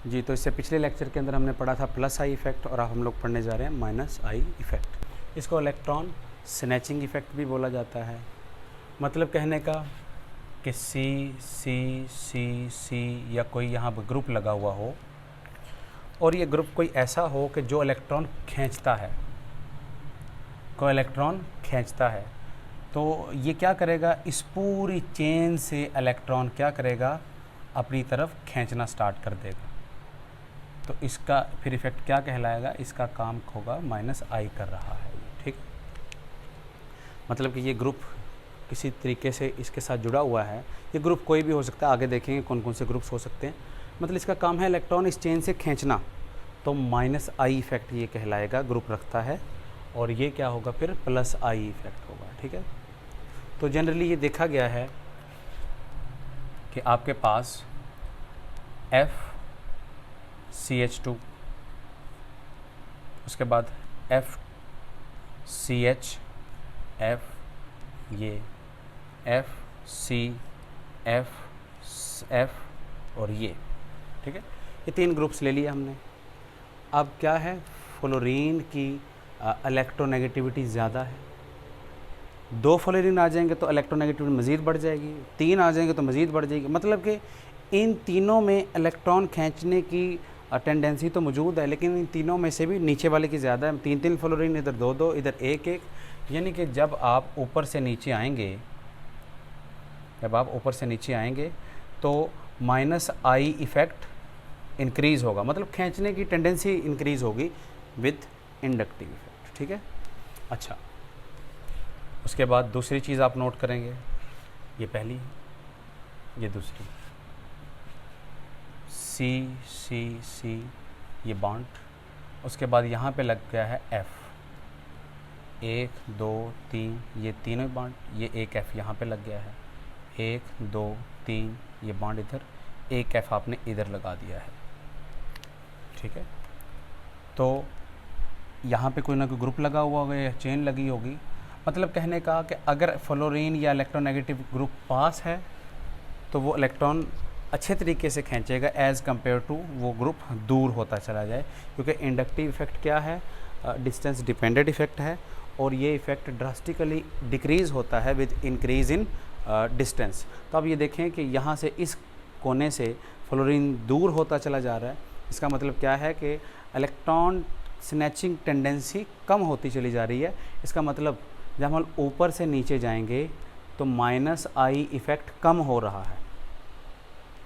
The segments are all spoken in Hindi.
जी, तो इससे पिछले लेक्चर के अंदर हमने पढ़ा था प्लस आई इफ़ेक्ट और अब हम लोग पढ़ने जा रहे हैं माइनस आई इफ़ेक्ट। इसको इलेक्ट्रॉन स्नैचिंग इफ़ेक्ट भी बोला जाता है। मतलब कहने का कि सी सी सी सी या कोई यहाँ पर ग्रुप लगा हुआ हो और ये ग्रुप कोई ऐसा हो कि जो इलेक्ट्रॉन खींचता है, कोई इलेक्ट्रॉन खींचता है, तो ये क्या करेगा, इस पूरी चेन से इलेक्ट्रॉन क्या करेगा, अपनी तरफ खींचना स्टार्ट कर देगा। तो इसका फिर इफ़ेक्ट क्या कहलाएगा, इसका काम होगा माइनस आई कर रहा है, ठीक। मतलब कि ये ग्रुप किसी तरीके से इसके साथ जुड़ा हुआ है। ये ग्रुप कोई भी हो सकता है, आगे देखेंगे कौन कौन से ग्रुप्स हो सकते हैं। मतलब इसका काम है इलेक्ट्रॉन इस चेन से खींचना, तो माइनस आई इफ़ेक्ट ये कहलाएगा, ग्रुप रखता है। और ये क्या होगा फिर, प्लस आई इफ़ेक्ट होगा, ठीक है। तो जनरली ये देखा गया है कि आपके पास FCH2, उसके बाद FCH, ये F और ये, ठीक है। ये तीन ग्रुप्स ले लिए हमने। अब क्या है, फ्लोरीन की इलेक्ट्रोनेगेटिविटी ज़्यादा है। 2 फ्लोरीन आ जाएंगे तो इलेक्ट्रोनेगेटिविटी मज़ीद बढ़ जाएगी, 3 आ जाएंगे तो मज़ीद बढ़ जाएगी। मतलब कि इन तीनों में इलेक्ट्रॉन खींचने की टेंडेंसी तो मौजूद है, लेकिन इन तीनों में से भी नीचे वाले की ज़्यादा है। 3 फ्लोरीन, इधर 2 इधर 1 यानी कि जब आप ऊपर से नीचे आएंगे, तो माइनस आई इफ़ेक्ट इंक्रीज़ होगा, मतलब खींचने की टेंडेंसी इंक्रीज़ होगी विद इंडक्टिव इफ़ेक्ट, ठीक है। अच्छा, उसके बाद दूसरी चीज़ आप नोट करेंगे, ये पहली, ये दूसरी, सी सी सी, ये बॉन्ड। उसके बाद यहाँ पे लग गया है F, 1 2 3, ये तीनों बॉन्ड, ये एक F यहाँ पे लग गया है, 1 2 3, ये बॉन्ड इधर, एक F आपने इधर लगा दिया है, ठीक है। तो यहाँ पे कोई ना कोई ग्रुप लगा हुआ होगा या चेन लगी होगी। मतलब कहने का कि अगर फ्लोरीन या इलेक्ट्रोनेगेटिव ग्रुप पास है तो वो इलेक्ट्रॉन अच्छे तरीके से खींचेगा एज़ कम्पेयर टू वो ग्रुप दूर होता चला जाए, क्योंकि इंडक्टिव इफ़ेक्ट क्या है, डिस्टेंस डिपेंडेंट इफ़ेक्ट है, और ये इफ़ेक्ट ड्रास्टिकली डिक्रीज़ होता है विद इंक्रीज़ इन डिस्टेंस। तो अब ये देखें कि यहाँ से इस कोने से फ्लोरीन दूर होता चला जा रहा है। इसका मतलब क्या है कि इलेक्ट्रॉन स्नैचिंग टेंडेंसी कम होती चली जा रही है। इसका मतलब जब हम ऊपर से नीचे जाएंगे तो माइनस आई इफ़ेक्ट कम हो रहा है,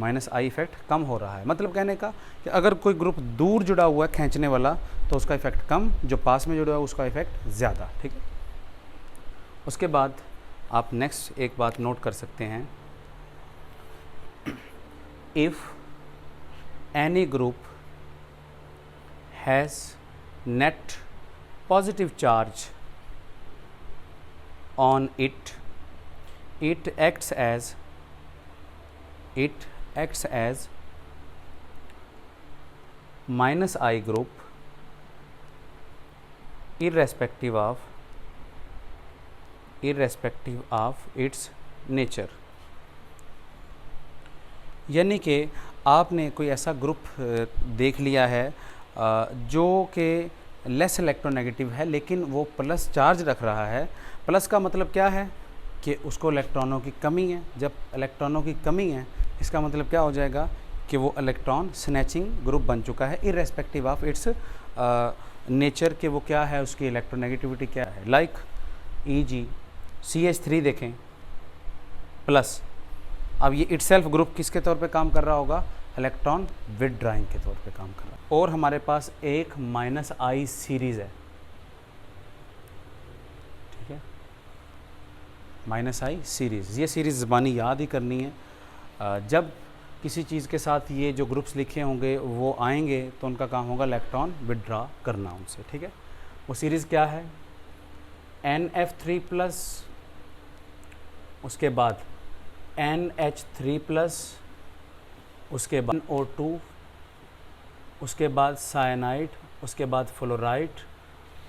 माइनस आई इफ़ेक्ट कम हो रहा है। मतलब कहने का कि अगर कोई ग्रुप दूर जुड़ा हुआ है खींचने वाला तो उसका इफ़ेक्ट कम, जो पास में जुड़ा हुआ है उसका इफ़ेक्ट ज़्यादा, ठीक है। उसके बाद आप नेक्स्ट एक बात नोट कर सकते हैं, if any group has net positive charge on it, it acts as minus I group irrespective of its nature। यानी कि आपने कोई ऐसा ग्रुप देख लिया है जो कि लेस इलेक्ट्रोनेगेटिव है लेकिन वो प्लस चार्ज रख रहा है। प्लस का मतलब क्या है कि उसको इलेक्ट्रॉनों की कमी है। जब इलेक्ट्रॉनों की कमी है इसका मतलब क्या हो जाएगा कि वो इलेक्ट्रॉन स्नैचिंग ग्रुप बन चुका है इर्रेस्पेक्टिव ऑफ इट्स नेचर के वो क्या है, उसकी इलेक्ट्रोनेगेटिविटी क्या है। लाइक EG CH3 देखें प्लस, अब ये इटसेल्फ ग्रुप किसके तौर पे काम कर रहा होगा, इलेक्ट्रॉन विदड्राइंग के तौर पे काम कर रहा है। और हमारे पास एक माइनस आई सीरीज़ है, ठीक है, माइनस आई सीरीज़। ये सीरीज़ ज़बानी याद ही करनी है। जब किसी चीज़ के साथ ये जो ग्रुप्स लिखे होंगे वो आएंगे तो उनका काम होगा इलेक्ट्रॉन विदड्रा करना उनसे, ठीक है। वो सीरीज़ क्या है, NF3+, उसके बाद NH3+, उसके बाद O2, उसके बाद साइनाइड, उसके बाद फ्लोराइड,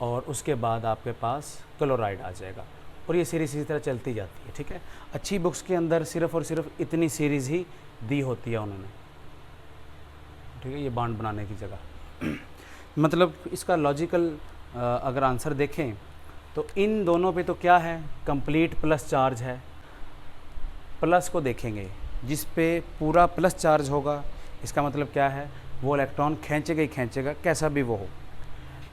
और उसके बाद आपके पास क्लोराइड आ जाएगा। और ये सीरीज़ इसी तरह चलती जाती है, ठीक है। अच्छी बुक्स के अंदर सिर्फ़ और सिर्फ इतनी सीरीज़ ही दी होती है उन्होंने, ठीक है, ये बॉन्ड बनाने की जगह। मतलब इसका लॉजिकल अगर आंसर देखें तो इन दोनों पे तो क्या है, कंप्लीट प्लस चार्ज है। प्लस को देखेंगे, जिस पे पूरा प्लस चार्ज होगा इसका मतलब क्या है, वो इलेक्ट्रॉन खींचेगा ही खींचेगा, कैसा भी वो हो।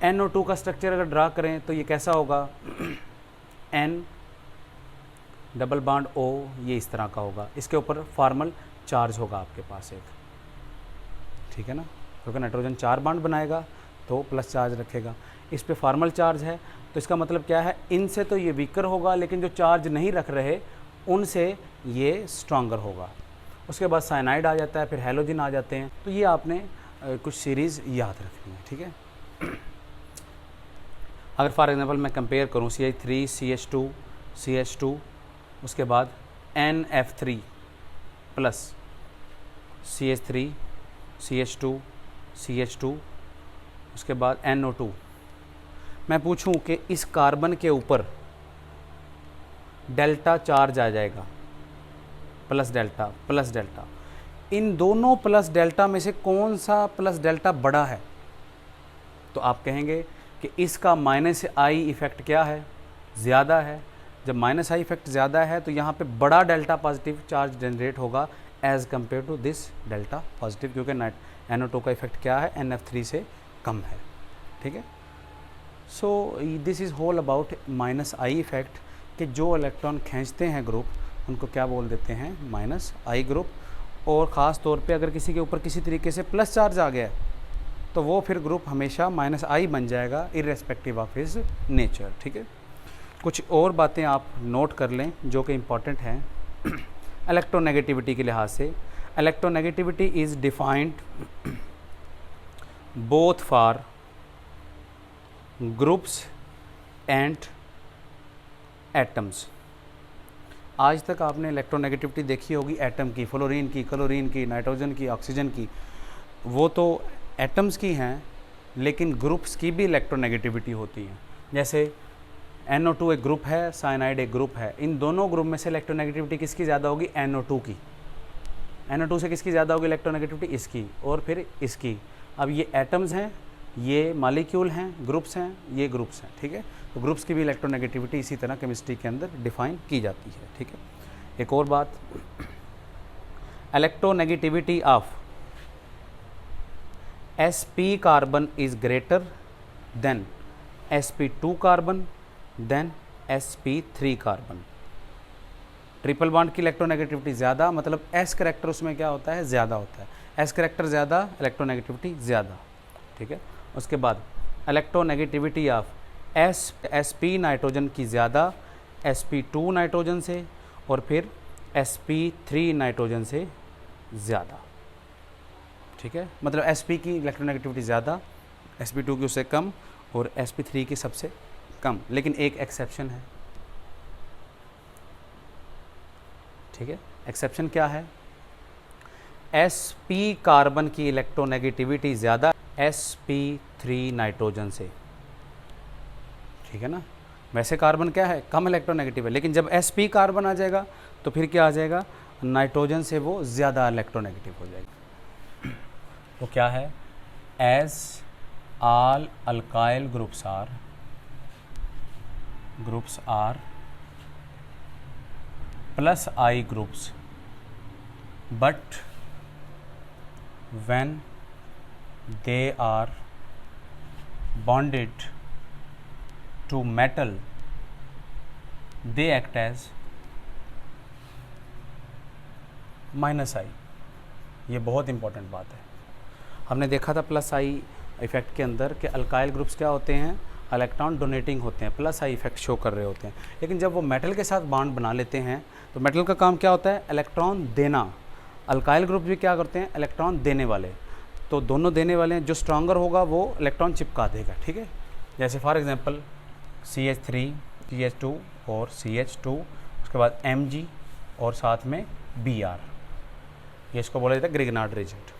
NO2 का स्ट्रक्चर अगर ड्रा करें तो ये कैसा होगा, N डबल बॉन्ड O, ये इस तरह का होगा। इसके ऊपर फॉर्मल चार्ज होगा आपके पास एक, ठीक है ना, क्योंकि नाइट्रोजन 4 बॉन्ड बनाएगा तो प्लस चार्ज रखेगा। इस पे फॉर्मल चार्ज है, तो इसका मतलब क्या है, इनसे तो ये वीकर होगा, लेकिन जो चार्ज नहीं रख रहे उनसे ये स्ट्रॉन्गर होगा। उसके बाद साइनाइड आ जाता है, फिर हैलोजन आ जाते हैं। तो ये आपने कुछ सीरीज़ याद रखनी है, ठीक है। अगर फॉर एग्जांपल मैं कंपेयर करूँ CH3 CH2 CH2, उसके बाद NF3 plus CH3 CH2 CH2, उसके बाद NO2, मैं पूछूं कि इस कार्बन के ऊपर डेल्टा चार्ज आ जाएगा, प्लस डेल्टा, इन दोनों प्लस डेल्टा में से कौन सा प्लस डेल्टा बड़ा है, तो आप कहेंगे कि इसका माइनस आई इफ़ेक्ट क्या है, ज़्यादा है। जब माइनस आई इफ़ेक्ट ज़्यादा है तो यहाँ पे बड़ा डेल्टा पॉजिटिव चार्ज जनरेट होगा as compare to this delta positive, क्योंकि NO2 का इफ़ेक्ट क्या है, NF3 से कम है, ठीक है। So this is whole about minus I effect, कि जो इलेक्ट्रॉन खींचते हैं ग्रुप उनको क्या बोल देते हैं, माइनस आई ग्रुप। और ख़ास तौर पे अगर किसी के ऊपर किसी तरीके से प्लस चार्ज आ गया तो वो फिर ग्रुप हमेशा माइनस आई बन जाएगा, इर्रेस्पेक्टिव ऑफ हिज नेचर, ठीक है। कुछ और बातें आप नोट कर लें जो कि इम्पॉर्टेंट हैं इलेक्ट्रोनेगेटिविटी के लिहाज से। Electronegativity is defined both for groups and atoms. आज तक आपने इलेक्ट्रोनेगेटिविटी देखी होगी एटम की, फ्लोरीन की, क्लोरीन की, नाइट्रोजन की, ऑक्सीजन की, वो तो एटम्स की हैं, लेकिन ग्रुप्स की भी इलेक्ट्रोनेगेटिविटी होती है। जैसे NO2 एक ग्रुप है, साइनाइड एक ग्रुप है, इन दोनों ग्रुप में से इलेक्ट्रोनेगेटिविटी किसकी ज़्यादा होगी, NO2 की। NO2 से किसकी ज़्यादा होगी इलेक्ट्रोनेगेटिविटी, इसकी, और फिर इसकी। अब ये एटम्स हैं, ये मॉलिक्यूल हैं, ग्रुप्स हैं, ये ग्रुप्स हैं, ठीक है। तो ग्रुप्स की भी इलेक्ट्रोनेगेटिविटी इसी तरह केमिस्ट्री के अंदर डिफाइन की जाती है, ठीक है। एक और बात, electronegativity of sp carbon is greater than sp2 carbon than sp3 carbon. Triple bond की इलेक्ट्रोनेगेटिविटी ज़्यादा, मतलब S करेक्टर उसमें क्या होता है, ज़्यादा होता है। S करेक्टर ज़्यादा, इलेक्ट्रोनेगेटिविटी ज़्यादा, ठीक है। उसके बाद इलेक्ट्रोनेगेटिविटी ऑफ sp नाइट्रोजन की ज़्यादा sp2 नाइट्रोजन से, और फिर sp3 नाइट्रोजन से ज़्यादा, ठीक है। मतलब sp की इलेक्ट्रोनेगेटिविटी ज़्यादा, sp2 की उससे कम, और sp3 की सबसे कम। लेकिन एक एक्सेप्शन है, ठीक है। एक्सेप्शन क्या है, sp कार्बन की इलेक्ट्रोनेगेटिविटी ज़्यादा sp3 नाइट्रोजन से, ठीक है ना। वैसे कार्बन क्या है, कम इलेक्ट्रोनेगेटिव है, लेकिन जब sp कार्बन आ जाएगा तो फिर क्या आ जाएगा, नाइट्रोजन से वो ज़्यादा इलेक्ट्रोनेगेटिव हो जाएगा। तो क्या है, as all alkyl groups are plus I groups, but when they are bonded to metal they act as minus I. ये बहुत इंपॉर्टेंट बात है। हमने देखा था प्लस आई इफेक्ट के अंदर कि अल्काइल ग्रुप्स क्या होते हैं, इलेक्ट्रॉन डोनेटिंग होते हैं, प्लस आई इफेक्ट शो कर रहे होते हैं। लेकिन जब वो मेटल के साथ बॉन्ड बना लेते हैं तो मेटल का काम क्या होता है, इलेक्ट्रॉन देना। अल्काइल ग्रुप भी क्या करते हैं, इलेक्ट्रॉन देने वाले। तो दोनों देने वाले हैं, जो स्ट्रॉन्गर होगा वो इलेक्ट्रॉन चिपका देगा, ठीक है। जैसे फॉर एग्जांपल CH3 CH2 और CH2, उसके बाद Mg और साथ में Br, ये इसको बोला जाता है ग्रिग्नार्ड रिजल्ट।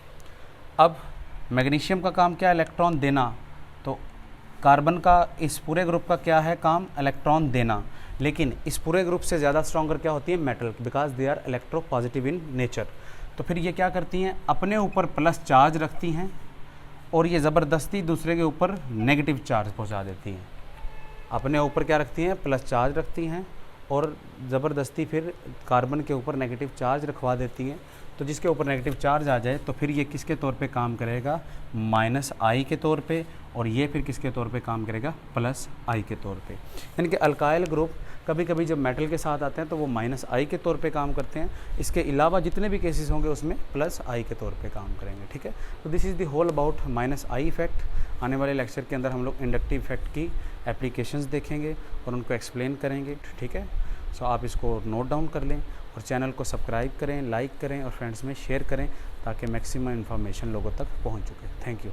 अब मैग्नीशियम का काम क्या है, इलेक्ट्रॉन देना। तो कार्बन का इस पूरे ग्रुप का क्या है काम, इलेक्ट्रॉन देना। लेकिन इस पूरे ग्रुप से ज़्यादा स्ट्रॉन्गर क्या होती है, metal, because they are electro positive in nature. तो फिर ये क्या करती हैं, अपने ऊपर प्लस चार्ज रखती हैं और ये ज़बरदस्ती दूसरे के ऊपर नेगेटिव चार्ज पहुंचा देती हैं। अपने ऊपर क्या रखती हैं, प्लस चार्ज रखती हैं और ज़बरदस्ती फिर कार्बन के ऊपर नेगेटिव चार्ज रखवा देती हैं। तो जिसके ऊपर नेगेटिव चार्ज आ जाए तो फिर ये किसके तौर पे काम करेगा, -I के तौर पे, और ये फिर किसके तौर पे काम करेगा, +I के तौर पे। यानी कि अल्काइल ग्रुप कभी कभी जब मेटल के साथ आते हैं तो वो -I के तौर पे काम करते हैं। इसके अलावा जितने भी केसेस होंगे उसमें +I के तौर पे काम करेंगे। ठीक है, तो this is the whole about -I effect. आने वाले लेक्चर के अंदर हम लोग इंडक्टिव इफेक्ट की एप्लीकेशंस देखेंगे और उनको एक्सप्लेन करेंगे। ठीक है, सो आप इसको नोट डाउन कर लें और चैनल को सब्सक्राइब करें, लाइक करें और फ्रेंड्स में शेयर करें ताकि मैक्सिमम इन्फॉर्मेशन लोगों तक पहुंच चुके। Thank you.